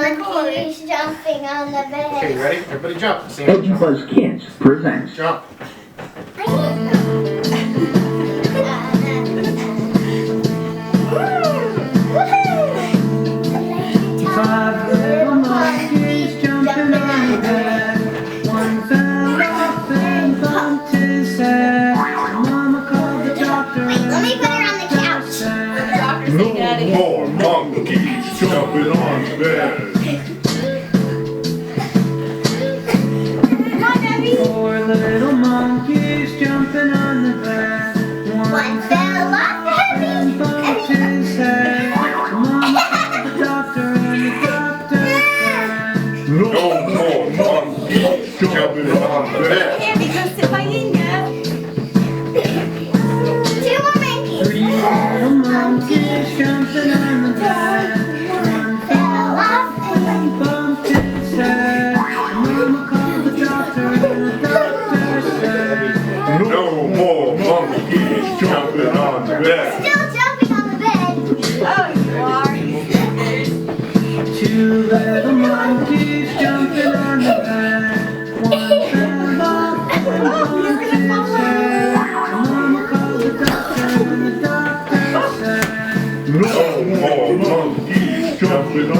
monkeys jumping on the bed. Okay, you ready? Everybody jump. Same EduBuzz Kids presents. Jump. Five little monkeys jumping on the bed. One fell off and bumped his head. Mama called the doctor. Let me put her on the couch. No more monkeys jumping on the bed. Come on, Debbie. Four little monkeys jumping on the bed. One fell off, and bumped his head. Mama called the doctor and the doctor said, No more monkeys jumping on the bed. Abby, go sit by Inga. Two more monkeys. three little monkeys jumping on the bed. One Fell off. and bumped his head. Mama called the doctor and the doctor said, No more monkeys jumping on the bed. Still jumping on the bed. Oh, you are. two little monkeys jumping on the bed. One fell off and bumped his head. Mama called the doctor and the doctor said, No more monkeys jumping